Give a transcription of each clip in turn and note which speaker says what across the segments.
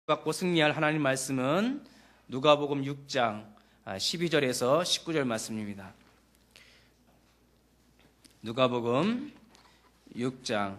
Speaker 1: 받고 승리할 하나님 말씀은 누가복음 6장 12절에서 19절 말씀입니다. 누가복음 6장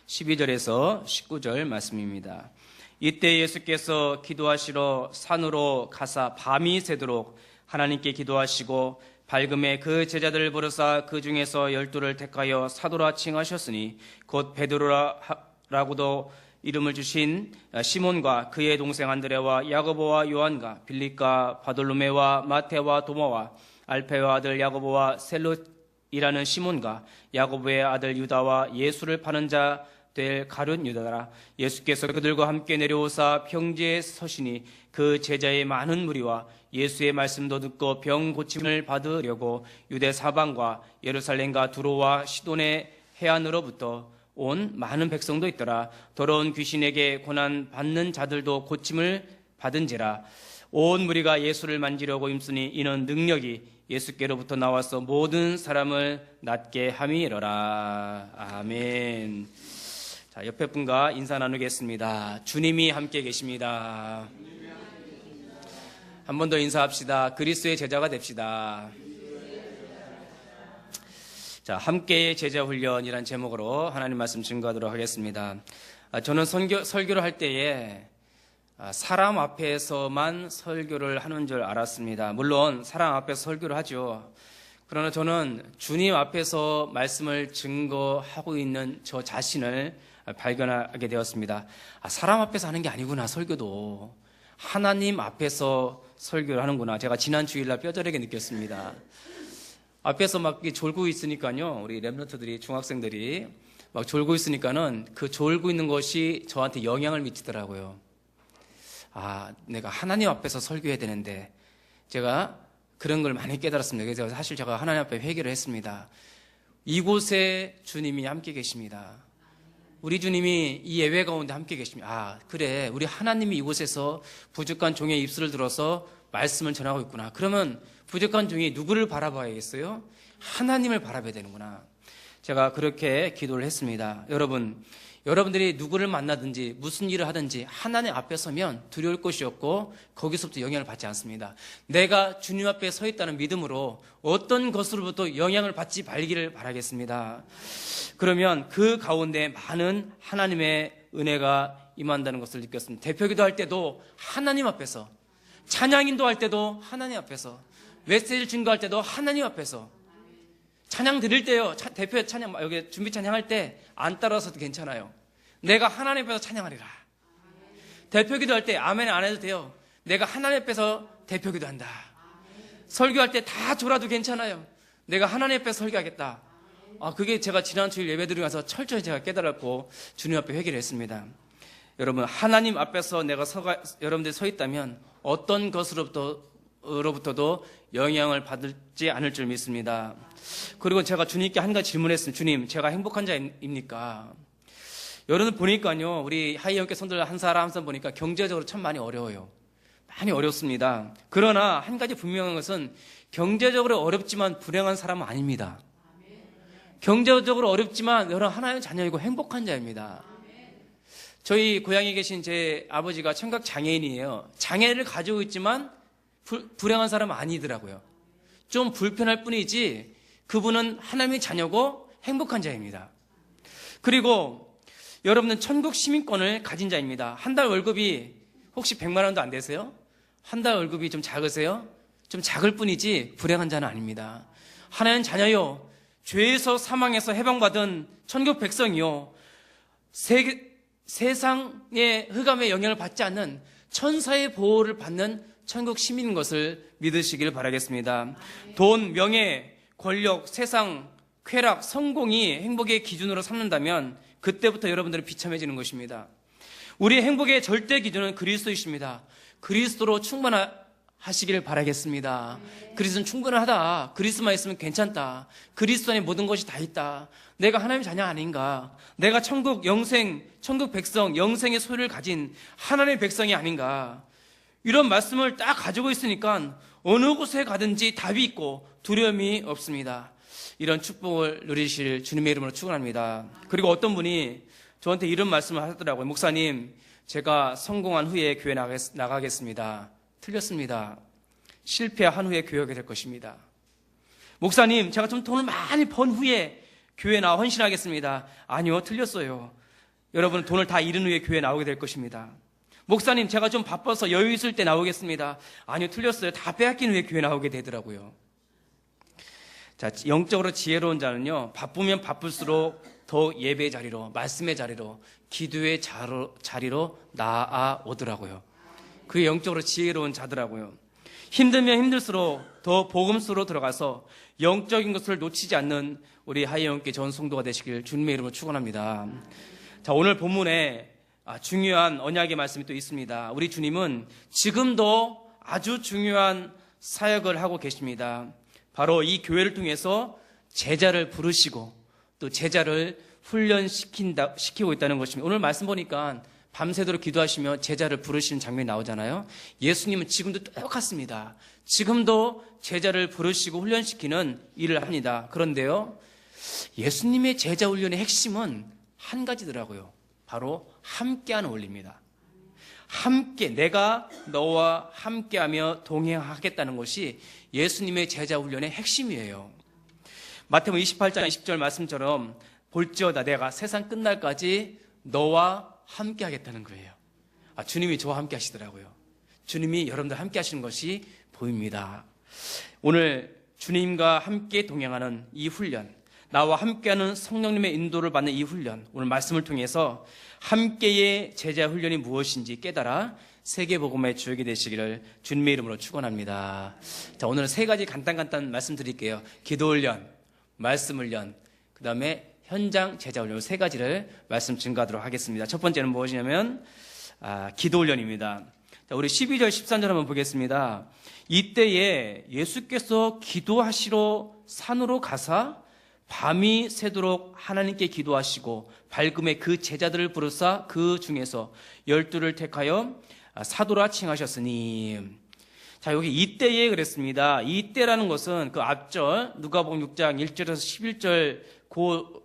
Speaker 1: 12절에서 19절 말씀입니다. 이때 예수께서 기도하시러 산으로 가사 밤이 새도록 하나님께 기도하시고 밝음에 그 제자들을 부르사 그 중에서 12를 택하여 사도라 칭하셨으니 곧 베드로라고도 이름을 주신 시몬과 그의 동생 안드레와 야고보와 요한과 빌립과 바돌로메와 마테와 도마와 알페와 아들 야고보와 셀롯이라는 시몬과 야고보의 아들 유다와 예수를 파는 자 될 가룟 유다라. 예수께서 그들과 함께 내려오사 평지에 서시니 그 제자의 많은 무리와 예수의 말씀도 듣고 병 고침을 받으려고 유대 사방과 예루살렘과 두로와 시돈의 해안으로부터 온 많은 백성도 있더라. 더러운 귀신에게 고난 받는 자들도 고침을 받은지라. 온 무리가 예수를 만지려고 힘쓰니 이는 능력이 예수께로부터 나와서 모든 사람을 낫게 함이로라. 아멘. 자, 옆에 분과 인사 나누겠습니다. 주님이 함께 계십니다. 한 번 더 인사합시다. 그리스도의 제자가 됩시다. 자, 함께의 제자 훈련이란 제목으로 하나님 말씀 증거하도록 하겠습니다. 저는 설교를 할 때에 사람 앞에서만 설교를 하는 줄 알았습니다. 물론 사람 앞에서 설교를 하죠. 그러나 저는 주님 앞에서 말씀을 증거하고 있는 저 자신을 발견하게 되었습니다. 사람 앞에서 하는 게 아니구나, 설교도. 하나님 앞에서 설교를 하는구나. 제가 지난 주일날 뼈저리게 느꼈습니다. 앞에서 막 졸고 있으니까요, 우리 랩런트들이, 중학생들이 막 졸고 있으니까는 그 졸고 있는 것이 저한테 영향을 미치더라고요. 내가 하나님 앞에서 설교해야 되는데, 제가 그런 걸 많이 깨달았습니다. 그래서 사실 제가 하나님 앞에 회개를 했습니다. 이곳에 주님이 함께 계십니다. 우리 주님이 이 예외 가운데 함께 계십니다. 그래, 우리 하나님이 이곳에서 부족한 종의 입술을 들어서 말씀을 전하고 있구나. 그러면 부족한 종이 누구를 바라봐야겠어요? 하나님을 바라봐야 되는구나. 제가 그렇게 기도를 했습니다. 여러분들이 누구를 만나든지 무슨 일을 하든지 하나님 앞에 서면 두려울 것이 없고 거기서부터 영향을 받지 않습니다. 내가 주님 앞에 서 있다는 믿음으로 어떤 것으로부터 영향을 받지 말기를 바라겠습니다. 그러면 그 가운데 많은 하나님의 은혜가 임한다는 것을 느꼈습니다. 대표기도 할 때도 하나님 앞에서, 찬양인도 할 때도 하나님 앞에서, 메시지를 증거할 때도 하나님 앞에서, 찬양 드릴 때요, 대표 찬양, 여기 준비 찬양할 때 안 따라서도 괜찮아요. 내가 하나님 앞에서 찬양하리라. 대표기도 할 때 아멘 안 해도 돼요. 내가 하나님 앞에서 대표기도 한다. 설교할 때 다 졸아도 괜찮아요. 내가 하나님 앞에서 설교하겠다. 그게 제가 지난 주일 예배 드리고 나서 철저히 제가 깨달았고 주님 앞에 회개를 했습니다. 여러분, 하나님 앞에서 여러분들이 서 있다면 어떤 것으로부터도 영향을 받지 않을 줄 믿습니다. 그리고 제가 주님께 한 가지 질문했습니다. 주님, 제가 행복한 자입니까? 여러분 보니까요, 우리 하이영께 손들 한 사람 한 사람 보니까 경제적으로 참 많이 어려워요. 많이 어렵습니다. 그러나 한 가지 분명한 것은 경제적으로 어렵지만 불행한 사람은 아닙니다. 경제적으로 어렵지만 여러분 하나님의 자녀이고 행복한 자입니다. 저희 고향에 계신 제 아버지가 청각 장애인이에요. 장애를 가지고 있지만 불행한 사람은 아니더라고요. 좀 불편할 뿐이지 그분은 하나님의 자녀고 행복한 자입니다. 그리고 여러분은 천국 시민권을 가진 자입니다. 한 달 월급이 혹시 100만 원도 안 되세요? 한 달 월급이 좀 작으세요? 좀 작을 뿐이지 불행한 자는 아닙니다. 하나님 자녀요, 죄에서 사망에서 해방받은 천국 백성이요, 세상의 흑암의 영향을 받지 않는 천사의 보호를 받는 천국 시민인 것을 믿으시길 바라겠습니다. 돈, 명예, 권력, 세상, 쾌락, 성공이 행복의 기준으로 삼는다면 그때부터 여러분들은 비참해지는 것입니다. 우리의 행복의 절대 기준은 그리스도이십니다. 그리스도로 충만하시길 바라겠습니다. 그리스도는 충분하다. 그리스도만 있으면 괜찮다. 그리스도 안에 모든 것이 다 있다. 내가 하나님의 자녀 아닌가? 내가 천국 영생, 천국 백성, 영생의 소유를 가진 하나님의 백성이 아닌가? 이런 말씀을 딱 가지고 있으니까 어느 곳에 가든지 답이 있고 두려움이 없습니다. 이런 축복을 누리실 주님의 이름으로 축원합니다. 그리고 어떤 분이 저한테 이런 말씀을 하더라고요. 목사님, 제가 성공한 후에 교회 나가겠습니다. 틀렸습니다. 실패한 후에 교회가 될 것입니다. 목사님, 제가 좀 돈을 많이 번 후에 교회 나와 헌신하겠습니다. 아니요, 틀렸어요. 여러분, 돈을 다 잃은 후에 교회 나오게 될 것입니다. 목사님, 제가 좀 바빠서 여유 있을 때 나오겠습니다. 아니요, 틀렸어요. 다 빼앗긴 후에 교회 나오게 되더라고요. 자, 영적으로 지혜로운 자는요, 바쁘면 바쁠수록 더 예배의 자리로, 말씀의 자리로, 기도의 자리로 나아오더라고요. 그게 영적으로 지혜로운 자더라고요. 힘들면 힘들수록 더 복음수로 들어가서 영적인 것을 놓치지 않는 우리 하이영께 좋은 성도가 되시길 주님의 이름으로 축원합니다. 자, 오늘 본문에 중요한 언약의 말씀이 또 있습니다. 우리 주님은 지금도 아주 중요한 사역을 하고 계십니다. 바로 이 교회를 통해서 제자를 부르시고 또 제자를 훈련시키고 있다는 것입니다. 오늘 말씀 보니까 밤새도록 기도하시며 제자를 부르시는 장면이 나오잖아요. 예수님은 지금도 똑같습니다. 지금도 제자를 부르시고 훈련시키는 일을 합니다. 그런데요, 예수님의 제자 훈련의 핵심은 한 가지더라고요. 바로 함께하는 원리입니다. 함께, 내가 너와 함께하며 동행하겠다는 것이 예수님의 제자 훈련의 핵심이에요. 마태복음 28장 20절 말씀처럼 볼지어다 내가 세상 끝날까지 너와 함께 하겠다는 거예요. 주님이 저와 함께 하시더라고요. 주님이 여러분들 함께 하시는 것이 보입니다. 오늘 주님과 함께 동행하는 이 훈련, 나와 함께하는 성령님의 인도를 받는 이 훈련, 오늘 말씀을 통해서 함께의 제자 훈련이 무엇인지 깨달아 세계복음의 주역이 되시기를 주님의 이름으로 축원합니다. 자, 오늘 세 가지 간단 말씀드릴게요. 기도 훈련, 말씀 훈련, 그 다음에 현장 제자 훈련, 세 가지를 말씀 증거하도록 하겠습니다. 첫 번째는 무엇이냐면 기도 훈련입니다. 자, 우리 12절 13절 한번 보겠습니다. 이때에 예수께서 기도하시러 산으로 가사 밤이 새도록 하나님께 기도하시고 밝음에 그 제자들을 부르사 그 중에서 12를 택하여 사도라 칭하셨으니. 자, 여기 이때에 그랬습니다. 이때라는 것은 그 앞절 누가복음 6장 1절에서 11절 그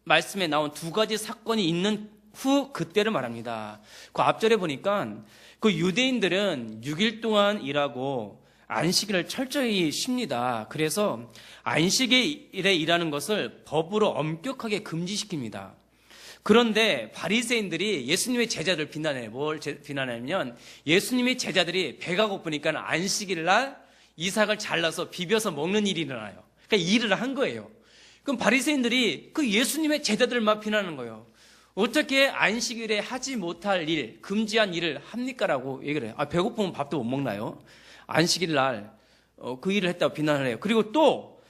Speaker 1: 말씀에 나온 두 가지 사건이 있는 후 그때를 말합니다. 그 앞절에 보니까 그 유대인들은 6일 동안 일하고 안식일을 철저히 쉽니다. 그래서 안식일에 일하는 것을 법으로 엄격하게 금지시킵니다. 그런데 바리새인들이 예수님의 제자들을 비난해요. 뭘 비난하냐면 예수님의 제자들이 배가 고프니까 안식일 날 이삭을 잘라서 비벼서 먹는 일이 일어나요. 그러니까 일을 한 거예요. 그럼 바리새인들이 그 예수님의 제자들을 막 비난하는 거예요. 어떻게 안식일에 하지 못할 일, 금지한 일을 합니까라고 얘기를 해요. 배고프면 밥도 못 먹나요? 안식일 날 그 일을 했다고 비난을 해요. 그리고 또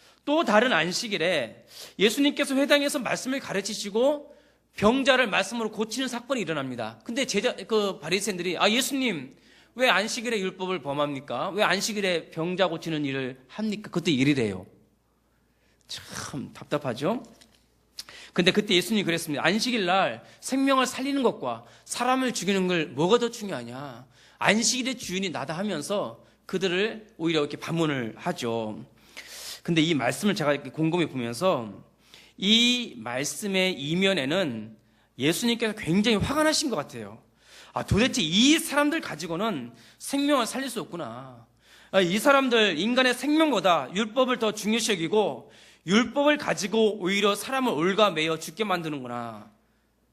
Speaker 1: 다른 안식일에 예수님께서 회당에서 말씀을 가르치시고 병자를 말씀으로 고치는 사건이 일어납니다. 근데 그 바리새인들이 예수님 왜 안식일에 율법을 범합니까? 왜 안식일에 병자 고치는 일을 합니까? 그때 일이래요. 참 답답하죠? 근데 그때 예수님이 그랬습니다. 안식일 날 생명을 살리는 것과 사람을 죽이는 걸 뭐가 더 중요하냐? 안식일의 주인이 나다 하면서 그들을 오히려 이렇게 반문을 하죠. 근데 이 말씀을 제가 이렇게 곰곰이 보면서 이 말씀의 이면에는 예수님께서 굉장히 화가 나신 것 같아요. 도대체 이 사람들 가지고는 생명을 살릴 수 없구나. 이 사람들 인간의 생명보다 율법을 더 중요시 여기고 율법을 가지고 오히려 사람을 올가매어 죽게 만드는구나.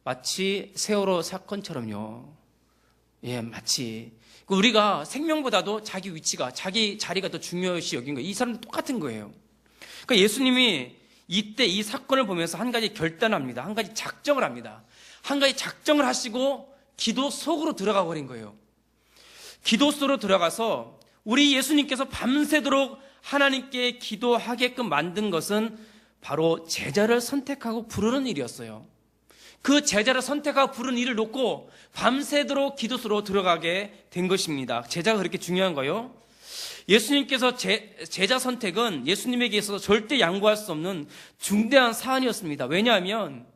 Speaker 1: 마치 세월호 사건처럼요. 예, 마치 우리가 생명보다도 자기 위치가, 자기 자리가 더 중요시 여긴 거예요. 이 사람도 똑같은 거예요. 그러니까 예수님이 이때 이 사건을 보면서 한 가지 결단합니다. 한 가지 작정을 합니다. 한 가지 작정을 하시고 기도 속으로 들어가 버린 거예요. 기도 속으로 들어가서 우리 예수님께서 밤새도록 하나님께 기도하게끔 만든 것은 바로 제자를 선택하고 부르는 일이었어요. 그 제자를 선택하고 부르는 일을 놓고 밤새도록 기도소로 들어가게 된 것입니다. 제자가 그렇게 중요한 거요. 예수님께서 제자 선택은 예수님에게 있어서 절대 양보할 수 없는 중대한 사안이었습니다. 왜냐하면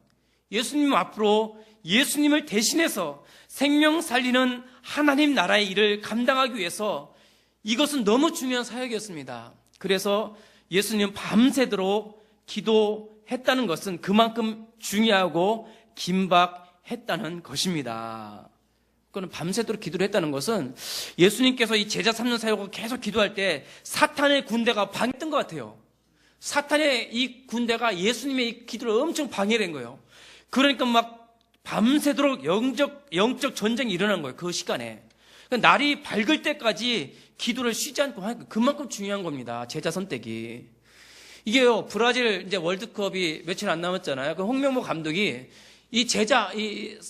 Speaker 1: 예수님 앞으로 예수님을 대신해서 생명 살리는 하나님 나라의 일을 감당하기 위해서 이것은 너무 중요한 사역이었습니다. 그래서 예수님은 밤새도록 기도했다는 것은 그만큼 중요하고 긴박했다는 것입니다. 그거는 밤새도록 기도를 했다는 것은 예수님께서 이 제자 삼는 사역을 계속 기도할 때 사탄의 군대가 방해했던 것 같아요. 사탄의 이 군대가 예수님의 이 기도를 엄청 방해를 한 거예요. 그러니까 막 밤새도록 영적 전쟁이 일어난 거예요. 그 시간에. 날이 밝을 때까지 기도를 쉬지 않고 하니까 그만큼 중요한 겁니다. 제자 선택이. 이게요, 브라질 이제 월드컵이 며칠 안 남았잖아요. 그 홍명보 감독이 이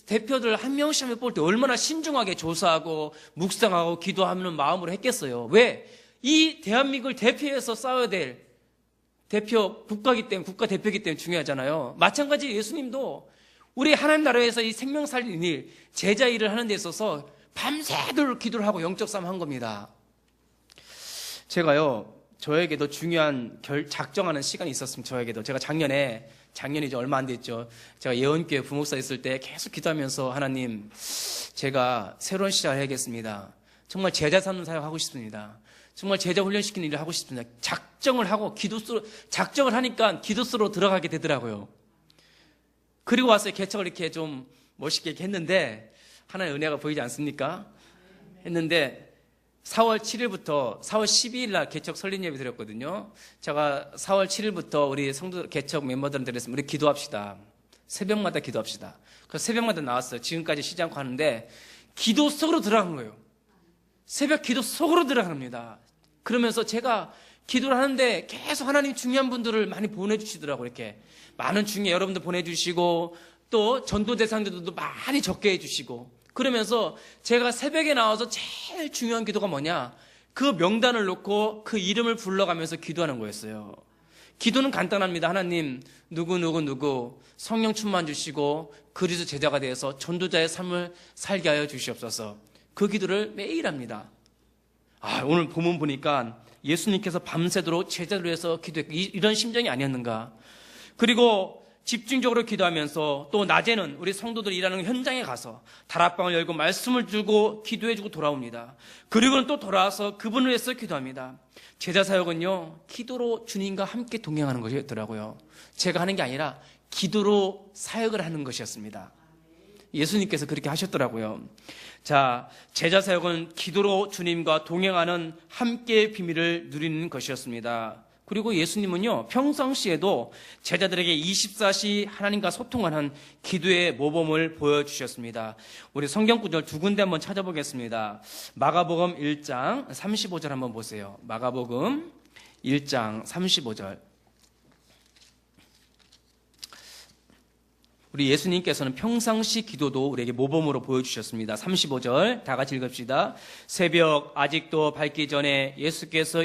Speaker 1: 대표들 한 명씩 볼 때 얼마나 신중하게 조사하고 묵상하고 기도하는 마음으로 했겠어요. 왜? 이 대한민국을 대표해서 싸워야 될 국가기 때문에, 국가 대표이기 때문에 중요하잖아요. 마찬가지 예수님도 우리 하나님 나라에서 이 생명 살리는 일, 제자 일을 하는 데 있어서 밤새도록 기도를 하고 영적 싸움 한 겁니다. 제가요, 저에게도 중요한 작정하는 시간이 있었습니다. 저에게도. 제가 작년이 이제 얼마 안 됐죠. 제가 예언교회 부목사 있을 때 계속 기도하면서 하나님, 제가 새로운 시작을 해야겠습니다. 정말 제자 삼는 사역 하고 싶습니다. 정말 제자 훈련시키는 일을 하고 싶습니다. 작정을 하니까 기도수로 들어가게 되더라고요. 그리고 와서 개척을 이렇게 좀 멋있게 이렇게 했는데, 하나의 은혜가 보이지 않습니까? 했는데, 4월 7일부터 4월 12일 날 개척 설립 예배 드렸거든요. 제가 4월 7일부터 우리 성도 개척 멤버들한테 그랬습니다. 우리 기도합시다. 새벽마다 기도합시다. 그래서 새벽마다 나왔어요. 지금까지 쉬지 않고 하는데 기도 속으로 들어간 거예요. 새벽 기도 속으로 들어갑니다. 그러면서 제가 기도를 하는데 계속 하나님 중요한 분들을 많이 보내주시더라고요. 이렇게 많은 중에 여러분들 보내주시고 또 전도 대상자들도 많이 적게 해주시고 그러면서 제가 새벽에 나와서 제일 중요한 기도가 뭐냐? 그 명단을 놓고 그 이름을 불러가면서 기도하는 거였어요. 기도는 간단합니다. 하나님, 누구 성령 충만 주시고 그리스도 제자가 되어서 전도자의 삶을 살게 하여 주시옵소서. 그 기도를 매일 합니다. 오늘 본문 보니까 예수님께서 밤새도록 제자를 위해서 기도했고 이런 심정이 아니었는가? 그리고 집중적으로 기도하면서 또 낮에는 우리 성도들이 일하는 현장에 가서 다락방을 열고 말씀을 주고 기도해주고 돌아옵니다. 그리고는 또 돌아와서 그분을 위해서 기도합니다. 제자 사역은요, 기도로 주님과 함께 동행하는 것이었더라고요. 제가 하는 게 아니라 기도로 사역을 하는 것이었습니다. 예수님께서 그렇게 하셨더라고요. 자, 제자 사역은 기도로 주님과 동행하는 함께의 비밀을 누리는 것이었습니다. 그리고 예수님은요, 평상시에도 제자들에게 24시 하나님과 소통하는 기도의 모범을 보여주셨습니다. 우리 성경 구절 두 군데 한번 찾아보겠습니다. 마가복음 1장 35절 한번 보세요. 마가복음 1장 35절. 우리 예수님께서는 평상시 기도도 우리에게 모범으로 보여주셨습니다. 35절 다 같이 읽읍시다. 새벽 아직도 밝기 전에 예수께서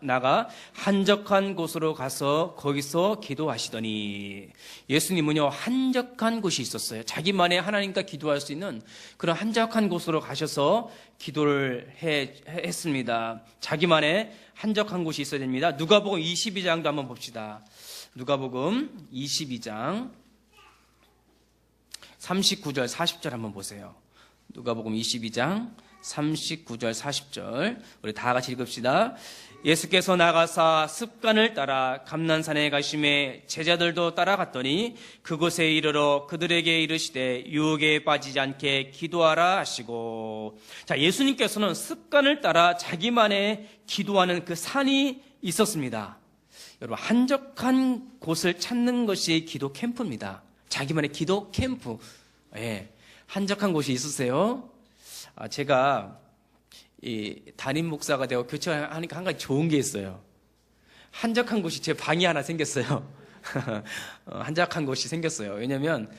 Speaker 1: 나가 한적한 곳으로 가서 거기서 기도하시더니 예수님은요 한적한 곳이 있었어요. 자기만의 하나님과 기도할 수 있는 그런 한적한 곳으로 가셔서 기도를 했습니다. 자기만의 한적한 곳이 있어야 됩니다. 누가복음 22장도 한번 봅시다. 누가복음 22장 39절 40절 한번 보세요. 누가복음 22장 39절 40절 우리 다 같이 읽읍시다. 예수께서 나가사 습관을 따라 감난산에 가심에 제자들도 따라갔더니 그곳에 이르러 그들에게 이르시되 유혹에 빠지지 않게 기도하라 하시고. 자, 예수님께서는 습관을 따라 자기만의 기도하는 그 산이 있었습니다. 여러분, 한적한 곳을 찾는 것이 기도 캠프입니다. 자기만의 기도 캠프. 예, 한적한 곳이 있으세요? 제가 담임 목사가 되고 교체하니까 한 가지 좋은 게 있어요. 한적한 곳이 제 방이 하나 생겼어요. 한적한 곳이 생겼어요. 왜냐면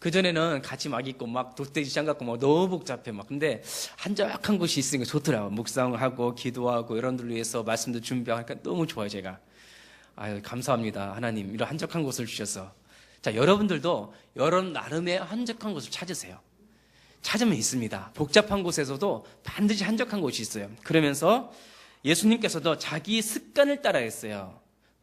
Speaker 1: 그전에는 같이 막 있고 막 독대지장 같고 막 너무 복잡해 막. 근데 한적한 곳이 있으니까 좋더라고요. 묵상하고 기도하고 여러분들 위해서 말씀도 준비하니까 너무 좋아요. 제가 감사합니다. 하나님 이런 한적한 곳을 주셔서. 자, 여러분들도 여러분 나름의 한적한 곳을 찾으세요. 찾으면 있습니다. 복잡한 곳에서도 반드시 한적한 곳이 있어요. 그러면서 예수님께서도 자기 습관을 따라 했어요.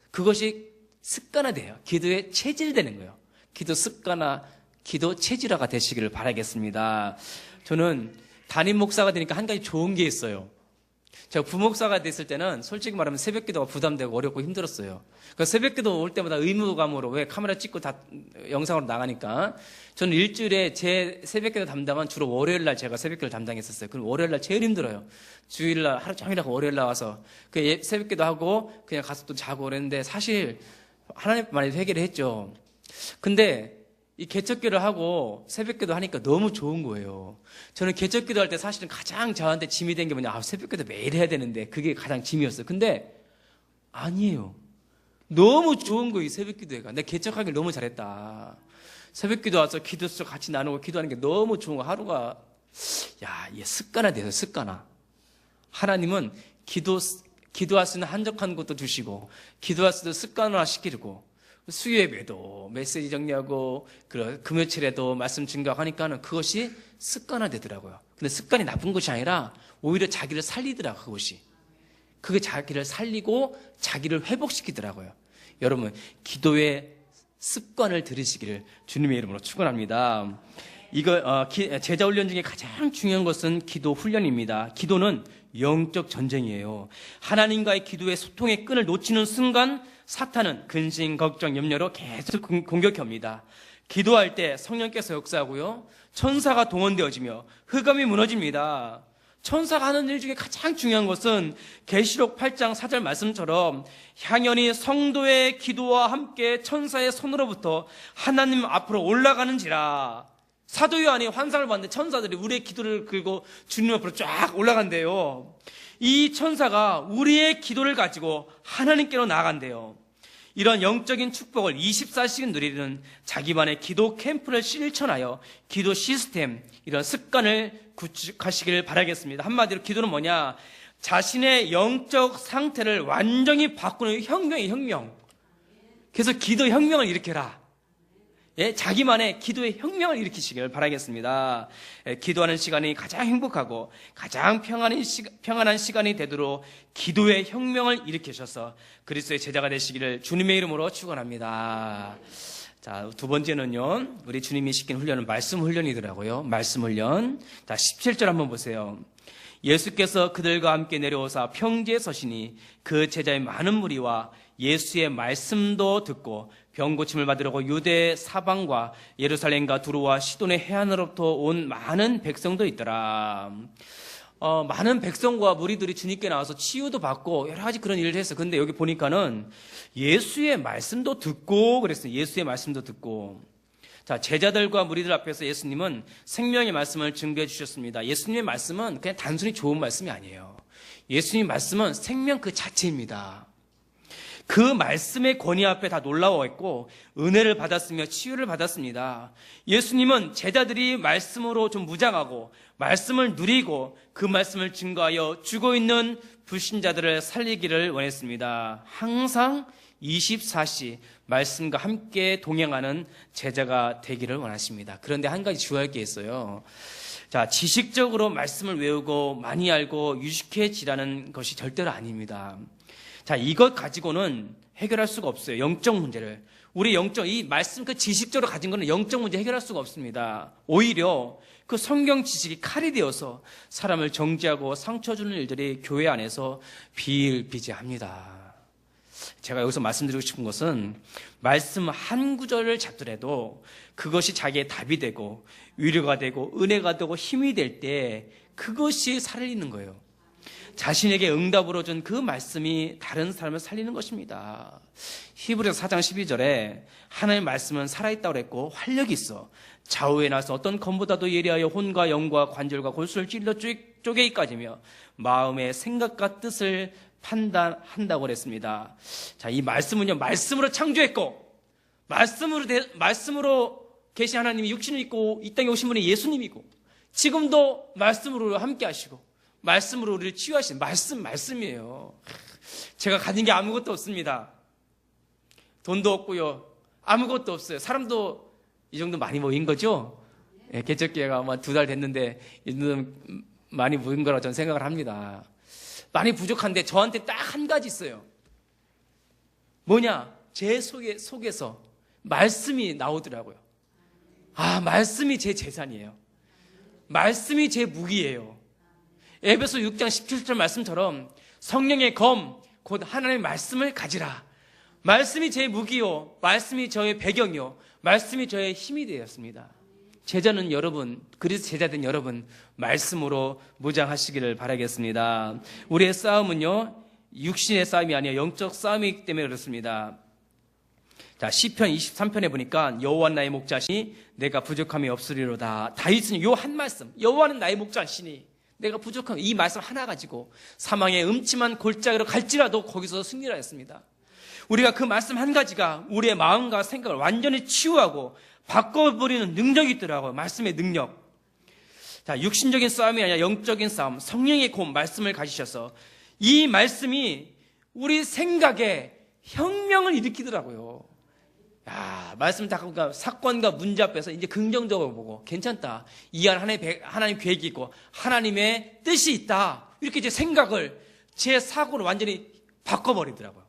Speaker 1: 그것이 습관화돼요. 기도의 체질되는 거예요. 기도 습관화, 기도 체질화가 되시기를 바라겠습니다. 저는 담임 목사가 되니까 한 가지 좋은 게 있어요. 제가 부목사가 됐을 때는 솔직히 말하면 새벽기도가 부담되고 어렵고 힘들었어요. 그 새벽기도 올 때마다 의무감으로, 왜 카메라 찍고 다 영상으로 나가니까, 저는 일주일에 제 새벽기도 담당은 주로 월요일날 제가 새벽기도를 담당했었어요. 그럼 월요일날 제일 힘들어요. 주일날 하루 종일 하고 월요일날 와서 그 새벽기도 하고 그냥 가서 또 자고 그랬는데, 사실 하나님 많이 회개를 했죠. 근데 이 개척기도를 하고 새벽기도 하니까 너무 좋은 거예요. 저는 개척기도 할 때 사실은 가장 저한테 짐이 된 게 뭐냐, 새벽기도 매일 해야 되는데 그게 가장 짐이었어요. 근데 아니에요. 너무 좋은 거예요, 새벽기도가. 내가 개척하길 너무 잘했다. 새벽기도 와서 기도수 같이 나누고 기도하는 게 너무 좋은 거. 하루가, 야, 이게 습관화 돼서 습관화. 하나님은 기도할 수 있는 한적한 것도 주시고, 기도할 수 있는 습관화 시키고, 수요예배도 메시지 정리하고 금요일에도 말씀 증거하니까는 그것이 습관화되더라고요. 근데 습관이 나쁜 것이 아니라 오히려 자기를 살리더라고요. 그게 자기를 살리고 자기를 회복시키더라고요. 여러분, 기도의 습관을 들으시기를 주님의 이름으로 축원합니다. 제자 훈련 중에 가장 중요한 것은 기도 훈련입니다. 기도는 영적 전쟁이에요. 하나님과의 기도의 소통의 끈을 놓치는 순간 사탄은 근심, 걱정, 염려로 계속 공격해 옵니다. 기도할 때 성령께서 역사하고요, 천사가 동원되어지며 흑암이 무너집니다. 천사가 하는 일 중에 가장 중요한 것은 계시록 8장 4절 말씀처럼 향연히 성도의 기도와 함께 천사의 손으로부터 하나님 앞으로 올라가는지라. 사도 요한이 환상을 봤는데 천사들이 우리의 기도를 끌고 주님 앞으로 쫙 올라간대요. 이 천사가 우리의 기도를 가지고 하나님께로 나아간대요. 이런 영적인 축복을 24시간 누리는 자기만의 기도 캠프를 실천하여 기도 시스템, 이런 습관을 구축하시길 바라겠습니다. 한마디로 기도는 뭐냐? 자신의 영적 상태를 완전히 바꾸는 혁명이에요, 혁명. 그래서 기도 혁명을 일으켜라. 예, 자기만의 기도의 혁명을 일으키시길 바라겠습니다. 기도하는 시간이 가장 행복하고 가장 평안한 시간이 되도록 기도의 혁명을 일으키셔서 그리스도의 제자가 되시기를 주님의 이름으로 축원합니다. 자, 두 번째는요, 우리 주님이 시킨 훈련은 말씀 훈련이더라고요. 말씀 훈련. 자, 17절 한번 보세요. 예수께서 그들과 함께 내려오사 평지에 서시니 그 제자의 많은 무리와 예수의 말씀도 듣고 병 고침을 받으려고 유대 사방과 예루살렘과 두로와 시돈의 해안으로부터 온 많은 백성도 있더라. 많은 백성과 무리들이 주님께 나와서 치유도 받고 여러 가지 그런 일을 했어요. 근데 여기 보니까는 예수의 말씀도 듣고 그랬어요. 예수의 말씀도 듣고. 자, 제자들과 무리들 앞에서 예수님은 생명의 말씀을 증거해 주셨습니다. 예수님의 말씀은 그냥 단순히 좋은 말씀이 아니에요. 예수님의 말씀은 생명 그 자체입니다. 그 말씀의 권위 앞에 다 놀라워 있고 은혜를 받았으며 치유를 받았습니다. 예수님은 제자들이 말씀으로 좀 무장하고 말씀을 누리고 그 말씀을 증거하여 죽어 있는 불신자들을 살리기를 원했습니다. 항상 24시 말씀과 함께 동행하는 제자가 되기를 원하십니다. 그런데 한 가지 주의할 게 있어요. 자, 지식적으로 말씀을 외우고 많이 알고 유식해지라는 것이 절대로 아닙니다. 자, 이것 가지고는 해결할 수가 없어요. 영적 문제를. 우리 이 말씀 그 지식적으로 가진 거는 영적 문제 해결할 수가 없습니다. 오히려 그 성경 지식이 칼이 되어서 사람을 정죄하고 상처 주는 일들이 교회 안에서 비일비재합니다. 제가 여기서 말씀드리고 싶은 것은 말씀 한 구절을 잡더라도 그것이 자기의 답이 되고 위로가 되고 은혜가 되고 힘이 될 때 그것이 살리는 거예요. 자신에게 응답으로 준 그 말씀이 다른 사람을 살리는 것입니다. 히브리서 4장 12절에 하나님의 말씀은 살아있다고 그랬고 활력이 있어 좌우에 나서 어떤 검보다도 예리하여 혼과 영과 관절과 골수를 찔러 쪼개기까지며 마음의 생각과 뜻을 판단한다고 그랬습니다. 자, 이 말씀은요, 말씀으로 창조했고 말씀으로 계신 하나님이 육신을 입고 이 땅에 오신 분이 예수님이고 지금도 말씀으로 함께 하시고 말씀으로 우리를 치유하시는 말씀이에요. 제가 가진 게 아무것도 없습니다. 돈도 없고요. 아무것도 없어요. 사람도 이 정도 많이 모인 거죠? 예, 개척기회가 아마 2달 됐는데 이 정도 많이 모인 거라고 저는 생각을 합니다. 많이 부족한데 저한테 딱 한 가지 있어요. 뭐냐? 제 속에서 말씀이 나오더라고요. 아, 말씀이 제 재산이에요. 말씀이 제 무기예요. 에베소 6장 17절 말씀처럼 성령의 검, 곧 하나님의 말씀을 가지라. 말씀이 제 무기요, 말씀이 저의 배경이요, 말씀이 저의 힘이 되었습니다. 제자는 여러분, 그리스도 제자된 여러분, 말씀으로 무장하시기를 바라겠습니다. 우리의 싸움은요, 육신의 싸움이 아니라 영적 싸움이기 때문에 그렇습니다. 자, 시편 23편에 보니까 여호와는 나의 목자시니 내가 부족함이 없으리로다. 다윗은 요 한 말씀, 여호와는 나의 목자시니 내가 부족함, 이 말씀 하나 가지고 사망의 음침한 골짜기로 갈지라도 거기서 승리를 했습니다. 우리가 그 말씀 한 가지가 우리의 마음과 생각을 완전히 치유하고 바꿔버리는 능력이 있더라고요. 말씀의 능력. 자, 육신적인 싸움이 아니라 영적인 싸움, 성령의 곰 말씀을 가지셔서 이 말씀이 우리 생각에 혁명을 일으키더라고요. 야, 말씀 다 보니까 사건과 문제 앞에서 이제 긍정적으로 보고 괜찮다. 이 안에 하나님 계획이 있고 하나님의 뜻이 있다. 이렇게 이제 생각을 제 사고를 완전히 바꿔버리더라고요.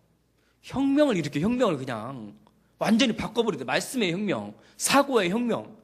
Speaker 1: 혁명을 일으켜, 혁명을 그냥 완전히 바꿔버리더라고요. 말씀의 혁명, 사고의 혁명.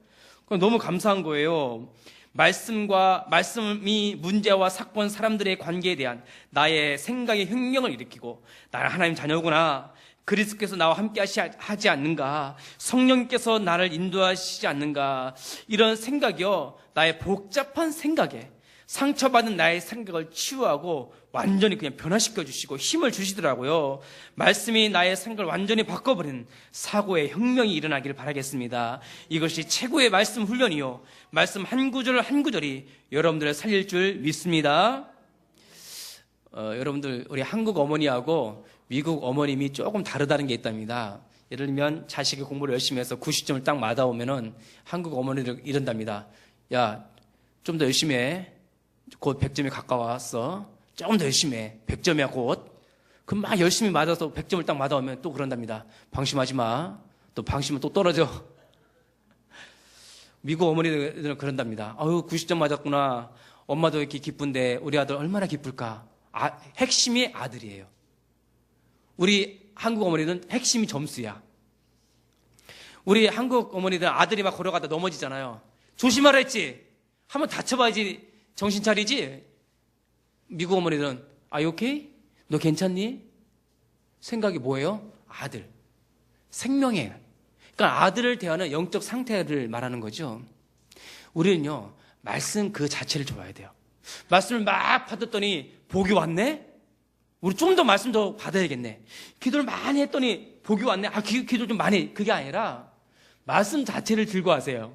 Speaker 1: 너무 감사한 거예요. 말씀이 문제와 사건, 사람들의 관계에 대한 나의 생각의 혁명을 일으키고 나는 하나님 자녀구나. 그리스도께서 나와 함께 하지 않는가? 성령께서 나를 인도하시지 않는가? 이런 생각이요, 나의 복잡한 생각에 상처받은 나의 생각을 치유하고 완전히 그냥 변화시켜 주시고 힘을 주시더라고요. 말씀이 나의 생각을 완전히 바꿔버리는 사고의 혁명이 일어나기를 바라겠습니다. 이것이 최고의 말씀 훈련이요, 말씀 한 구절 한 구절이 여러분들을 살릴 줄 믿습니다. 여러분들, 우리 한국 어머니하고 미국 어머님이 조금 다르다는 게 있답니다. 예를 들면 자식이 공부를 열심히 해서 90점을 딱 맞아오면은 한국 어머니들 이런답니다. 야, 좀 더 열심히 해. 곧 100점이 가까웠어. 조금 더 열심히 해. 100점이야 곧. 그럼 막 열심히 맞아서 100점을 딱 맞아오면 또 그런답니다. 방심하지 마. 또 방심은 또 떨어져. 미국 어머니들은 그런답니다. 아유, 90점 맞았구나. 엄마도 이렇게 기쁜데 우리 아들 얼마나 기쁠까. 핵심이 아들이에요. 우리 한국 어머니는 핵심이 점수야. 우리 한국 어머니들은 아들이 막 걸어가다 넘어지잖아요. 조심하라 했지. 한번 다쳐봐야지 정신 차리지. 미국 어머니들은 Are you okay? 너 괜찮니? 생각이 뭐예요? 아들. 생명이에요. 그러니까 아들을 대하는 영적 상태를 말하는 거죠. 우리는요, 말씀 그 자체를 좋아해야 돼요. 말씀을 막 받았더니 복이 왔네? 우리 좀 더 말씀 더 받아야겠네. 기도를 많이 했더니 복이 왔네. 기도 좀 많이. 그게 아니라 말씀 자체를 들고 하세요.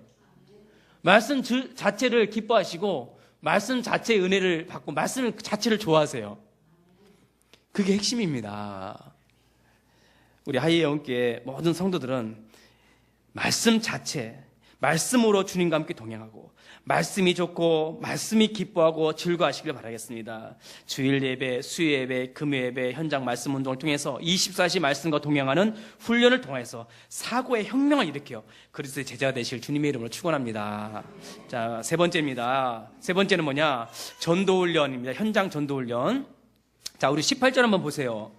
Speaker 1: 말씀 자체를 기뻐하시고 말씀 자체의 은혜를 받고 말씀 자체를 좋아하세요. 그게 핵심입니다. 우리 하이에 영교회 모든 성도들은 말씀 자체, 말씀으로 주님과 함께 동행하고 말씀이 좋고 말씀이 기뻐하고 즐거워하시길 바라겠습니다. 주일 예배, 수요 예배, 금요 예배, 현장 말씀 운동을 통해서 24시 말씀과 동행하는 훈련을 통해서 사고의 혁명을 일으켜 그리스도의 제자가 되실 주님의 이름으로 축원합니다. 자, 세 번째입니다. 세 번째는 뭐냐? 전도훈련입니다. 현장 전도훈련. 자, 우리 18절 한번 보세요.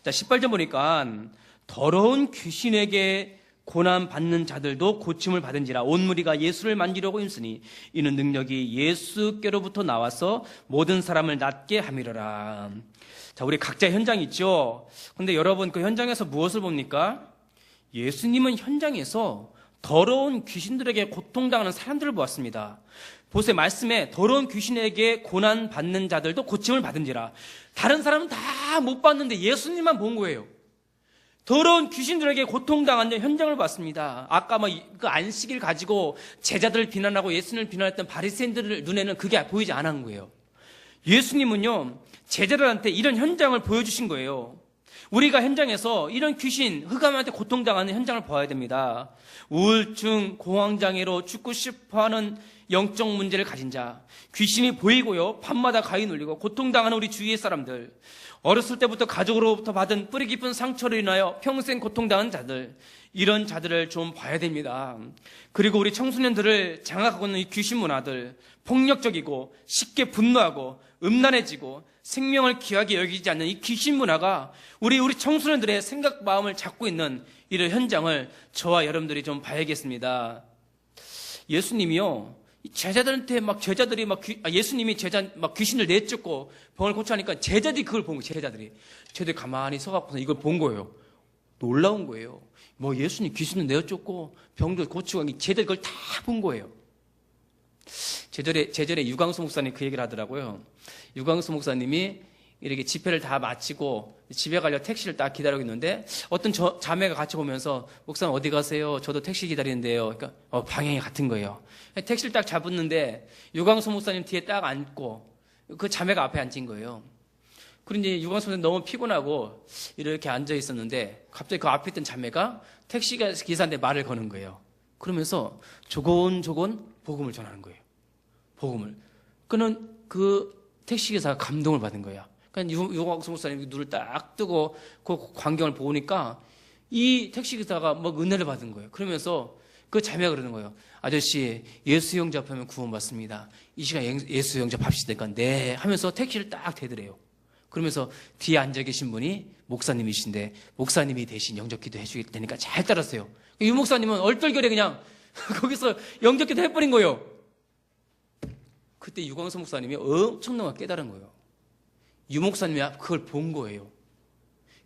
Speaker 1: 자, 18절 보니까 더러운 귀신에게 고난 받는 자들도 고침을 받은지라 온 무리가 예수를 만지려고 힘쓰니 이는 능력이 예수께로부터 나와서 모든 사람을 낫게 함이로라. 자, 우리 각자 현장이 있죠. 근데 여러분 그 현장에서 무엇을 봅니까? 예수님은 현장에서 더러운 귀신들에게 고통당하는 사람들을 보았습니다. 보세요. 말씀에 더러운 귀신에게 고난 받는 자들도 고침을 받은지라. 다른 사람은 다 못 봤는데 예수님만 본 거예요. 더러운 귀신들에게 고통당하는 현장을 봤습니다. 아까 그 안식일 가지고 제자들을 비난하고 예수님을 비난했던 바리새인들 눈에는 그게 보이지 않은 거예요. 예수님은요, 제자들한테 이런 현장을 보여주신 거예요. 우리가 현장에서 이런 귀신, 흑암한테 고통당하는 현장을 봐야 됩니다. 우울증, 공황장애로 죽고 싶어하는 영적 문제를 가진 자, 귀신이 보이고요, 밤마다 가위 눌리고 고통당하는 우리 주위의 사람들, 어렸을 때부터 가족으로부터 받은 뿌리 깊은 상처로 인하여 평생 고통당한 자들, 이런 자들을 좀 봐야 됩니다. 그리고 우리 청소년들을 장악하고 있는 이 귀신 문화들, 폭력적이고 쉽게 분노하고 음란해지고 생명을 귀하게 여기지 않는 이 귀신 문화가 우리 청소년들의 생각 마음을 잡고 있는 이런 현장을 저와 여러분들이 좀 봐야겠습니다. 예수님이요, 제자들한테 막 제자들이 예수님이 막 귀신을 내쫓고 병을 고쳐하니까 제자들이 그걸 본 거예요. 제자들이 가만히 서갖고서 이걸 본 거예요. 놀라운 거예요. 뭐 예수님 귀신을 내쫓고 병도 고치고 제자들이 그걸 다 본 거예요. 제절에 유광수 목사님 그 얘기를 하더라고요. 유광수 목사님이 이렇게 집회를 다 마치고 집에 가려고 택시를 딱 기다리고 있는데 어떤 자매가 같이 오면서 목사님 어디 가세요? 저도 택시 기다리는데요. 그러니까 방향이 같은 거예요. 택시를 딱 잡았는데 유광수 목사님 뒤에 딱 앉고 그 자매가 앞에 앉은 거예요. 그리고 이제 유광수 목사님 너무 피곤하고 이렇게 앉아 있었는데 갑자기 그 앞에 있던 자매가 택시 기사한테 말을 거는 거예요. 그러면서 조곤조곤 복음을 전하는 거예요. 복음을. 그는 그 택시기사가 감동을 받은 거야. 그러니까 유광수 목사님이 눈을 딱 뜨고 그 광경을 보니까 이 택시기사가 막 은혜를 받은 거예요. 그러면서 그 자매가 그러는 거예요. 아저씨, 예수 영접하면 구원받습니다. 이 시간 예수 영접합시다. 네. 하면서 택시를 딱 대더래요. 그러면서 뒤에 앉아 계신 분이 목사님이신데 목사님이 대신 영접기도 해주길 테니까 잘 따랐어요. 유 목사님은 얼떨결에 그냥 거기서 영접기도 해버린 거예요. 그때 유광수 목사님이 엄청나게 깨달은 거예요. 유 목사님이 그걸 본 거예요.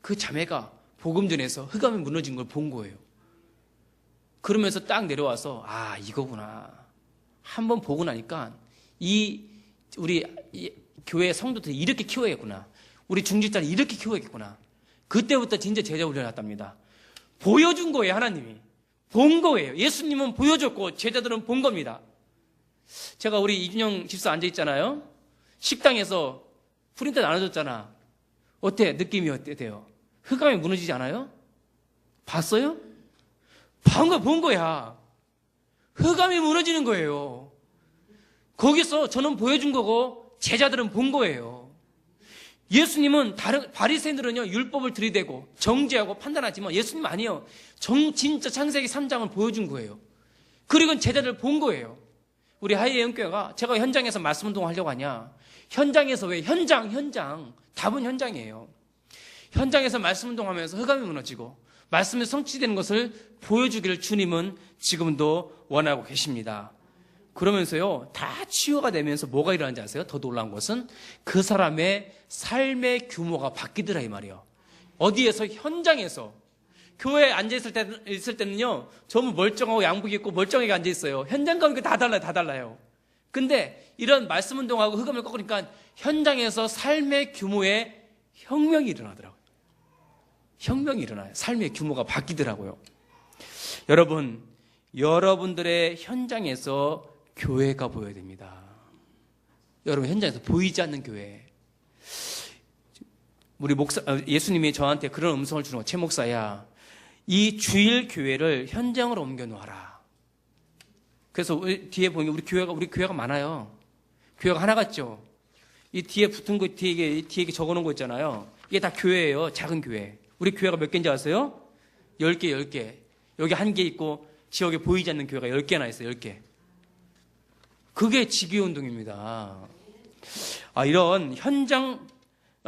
Speaker 1: 그 자매가 복음 전에서 흑암이 무너진 걸 본 거예요. 그러면서 딱 내려와서 이거구나. 한번 보고 나니까 우리 교회 성도들 이렇게 키워야겠구나. 우리 중직자를 이렇게 키워야겠구나. 그때부터 진짜 제자 훈련을 했답니다. 보여준 거예요, 하나님이. 본 거예요. 예수님은 보여줬고 제자들은 본 겁니다. 제가 우리 이준영 집사 앉아있잖아요. 식당에서 프린터 나눠줬잖아. 어때? 느낌이 어때요? 흑암이 무너지지 않아요? 봤어요? 방금 본 거야. 흑암이 무너지는 거예요. 거기서 저는 보여준 거고 제자들은 본 거예요. 예수님은 바리새인들은요 율법을 들이대고 정죄하고 판단하지만 예수님 아니에요. 진짜 창세기 3장을 보여준 거예요. 그리고 제자들 본 거예요. 우리 하이에 영교회가 제가 현장에서 말씀 운동을 하려고 하냐? 현장에서 왜? 현장. 답은 현장이에요. 현장에서 말씀 운동하면서 흑암이 무너지고 말씀이 성취되는 것을 보여주기를 주님은 지금도 원하고 계십니다. 그러면서요, 다 치유가 되면서 뭐가 일어나는지 아세요? 더 놀라운 것은 그 사람의 삶의 규모가 바뀌더라 이 말이에요. 어디에서? 현장에서. 교회에 앉아있을 때는요, 전부 멀쩡하고 양복 입고 멀쩡하게 앉아있어요. 현장 가면 다 달라요. 근데 이런 말씀 운동하고 흑암을 꺾으니까 현장에서 삶의 규모에 혁명이 일어나더라고요. 혁명이 일어나요. 삶의 규모가 바뀌더라고요. 여러분들의 현장에서 교회가 보여야 됩니다. 여러분 현장에서 보이지 않는 교회. 우리 예수님이 저한테 그런 음성을 주는 거예요. 최 목사야, 이 주일 교회를 현장으로 옮겨 놓아라. 그래서 뒤에 보면 우리 교회가 많아요. 교회가 하나 같죠. 이 뒤에 붙은 거 뒤에 적어 놓은 거 있잖아요. 이게 다 교회예요. 작은 교회. 우리 교회가 몇 개인지 아세요? 10개. 여기 1개 있고 지역에 보이지 않는 교회가 10개나 있어요. 10개. 그게 직위운동입니다. 이런 현장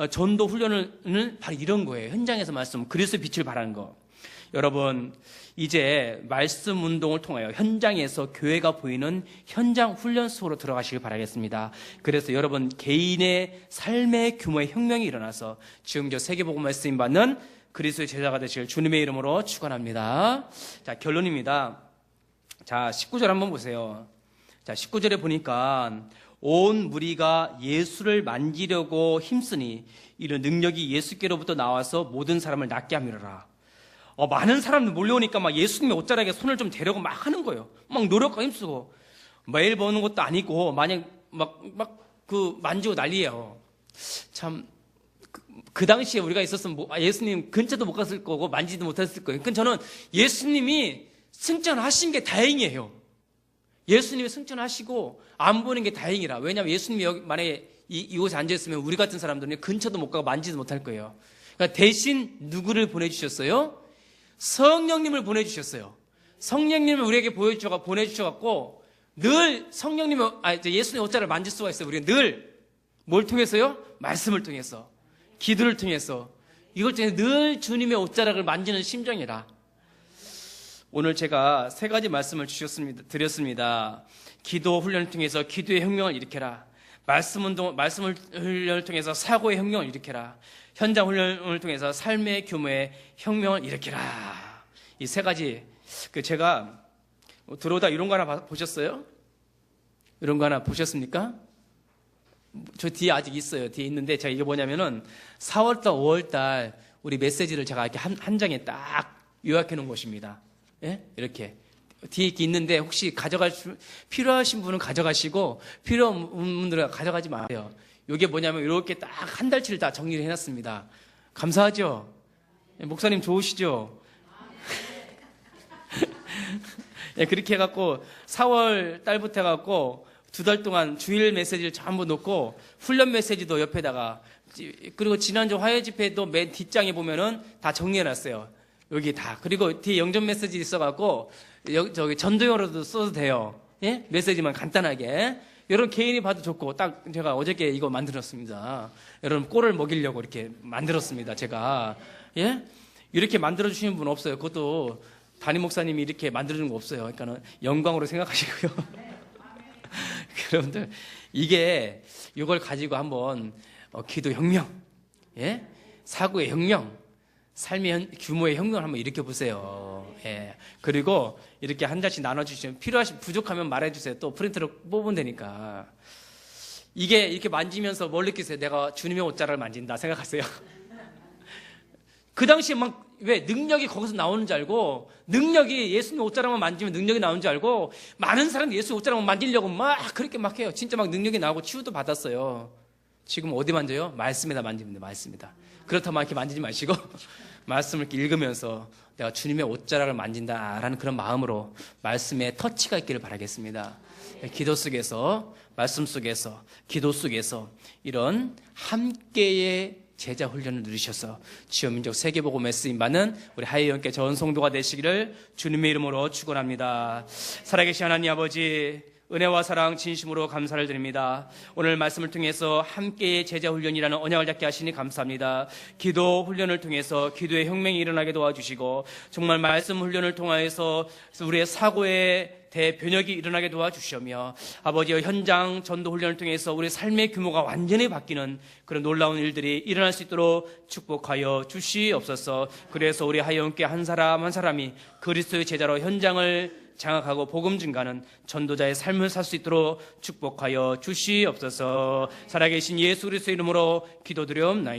Speaker 1: 전도 훈련은 바로 이런 거예요. 현장에서 말씀, 그리스도의 빛을 발하는 거. 여러분, 이제 말씀 운동을 통하여 현장에서 교회가 보이는 현장 훈련 속으로 들어가시길 바라겠습니다. 그래서 여러분 개인의 삶의 규모의 혁명이 일어나서 지금 저 세계복음화 쓰임 받는 그리스도의 제자가 되실 주님의 이름으로 축원합니다. 자, 결론입니다. 자, 19절 한번 보세요. 자, 19절에 보니까 온 무리가 예수를 만지려고 힘쓰니 이런 능력이 예수께로부터 나와서 모든 사람을 낫게 함이로라. 많은 사람들 몰려오니까 막 예수님의 옷자락에 손을 좀 대려고 막 하는 거예요. 막 노력하고 힘쓰고 매일 보는 것도 아니고 마냥 그 만지고 난리예요. 참 그 당시에 우리가 있었으면 예수님 근처도 못 갔을 거고 만지도 못했을 거예요. 그러니까 저는 예수님이 승천하신 게 다행이에요. 예수님이 승천하시고 안 보는 게 다행이라. 왜냐하면 예수님이 여기 만약에 이곳에 앉아있으면 우리 같은 사람들은 근처도 못 가고 만지도 못할 거예요. 그러니까 대신 누구를 보내주셨어요? 성령님을 보내주셨어요. 성령님을 우리에게 보내주셔갖고 늘 예수님의 옷자를 만질 수가 있어요. 우리가 늘 뭘 통해서요? 말씀을 통해서, 기도를 통해서, 이걸 통해 늘 주님의 옷자락을 만지는 심정이라. 오늘 제가 세 가지 말씀을 드렸습니다. 기도 훈련을 통해서 기도의 혁명을 일으켜라. 말씀 훈련을 통해서 사고의 혁명을 일으켜라. 현장 훈련을 통해서 삶의 규모의 혁명을 일으켜라. 이 세 가지. 제가 들어오다 이런 거 하나 보셨어요? 이런 거 하나 보셨습니까? 저 뒤에 아직 있어요. 뒤에 있는데 제가 이게 뭐냐면은 4월달, 5월달 우리 메시지를 제가 이렇게 한 장에 딱 요약해 놓은 것입니다. 예? 이렇게. 뒤에 이렇게 있는데 혹시 필요하신 분은 가져가시고 필요 없는 분들은 가져가지 마세요. 이게 뭐냐면 이렇게 딱 한 달치를 다 정리를 해놨습니다. 감사하죠? 목사님 좋으시죠? 예, 그렇게 해갖고 4월 달부터 해갖고 2달 동안 주일 메시지를 전부 놓고 훈련 메시지도 옆에다가, 그리고 지난주 화요 집회도 맨 뒷장에 보면은 다 정리해놨어요. 여기 다. 그리고 뒤에 영전 메시지 있어갖고 저기 전도용으로도 써도 돼요. 예? 메시지만 간단하게. 여러분 개인이 봐도 좋고, 딱 제가 어저께 이거 만들었습니다. 여러분 꼴을 먹이려고 이렇게 만들었습니다. 제가. 예? 이렇게 만들어주시는 분 없어요. 그것도 담임 목사님이 이렇게 만들어주는 거 없어요. 그러니까는 영광으로 생각하시고요. 여러분들, 이걸 가지고 한번 기도 혁명, 예? 사고의 혁명, 삶의 규모의 혁명을 한번 일으켜보세요. 예. 그리고 이렇게 한 잔씩 나눠주시면, 부족하면 말해주세요. 또 프린트로 뽑으면 되니까. 이게 이렇게 만지면서 뭘 느끼세요? 내가 주님의 옷자락을 만진다 생각하세요? 그 당시에 왜 능력이 거기서 나오는 줄 알고, 능력이 예수님 옷자락만 만지면 능력이 나오는 줄 알고, 많은 사람들이 예수 옷자락만 만지려고 그렇게 해요. 진짜 능력이 나오고 치유도 받았어요. 지금 어디 만져요? 말씀에다 만지면 돼요. 말씀에다. 그렇다면 이렇게 만지지 마시고 말씀을 이렇게 읽으면서 내가 주님의 옷자락을 만진다라는 그런 마음으로 말씀에 터치가 있기를 바라겠습니다. 기도 속에서, 말씀 속에서, 기도 속에서 이런 함께의 제자 훈련을 누리셔서 지원민족 세계복음에 쓰임받는 우리 하이영께 전 성도가 되시기를 주님의 이름으로 축원합니다. 살아계신 하나님 아버지, 은혜와 사랑 진심으로 감사를 드립니다. 오늘 말씀을 통해서 함께의 제자 훈련이라는 언약을 잡게 하시니 감사합니다. 기도 훈련을 통해서 기도의 혁명이 일어나게 도와주시고, 정말 말씀 훈련을 통하여서 우리의 사고의 대변혁이 일어나게 도와주시며, 아버지의 현장 전도 훈련을 통해서 우리 삶의 규모가 완전히 바뀌는 그런 놀라운 일들이 일어날 수 있도록 축복하여 주시옵소서. 그래서 우리 하여운께 한 사람 한 사람이 그리스도의 제자로 현장을 장악하고 복음 증가하는 전도자의 삶을 살 수 있도록 축복하여 주시옵소서. 살아계신 예수 그리스도의 이름으로 기도드리옵나이다.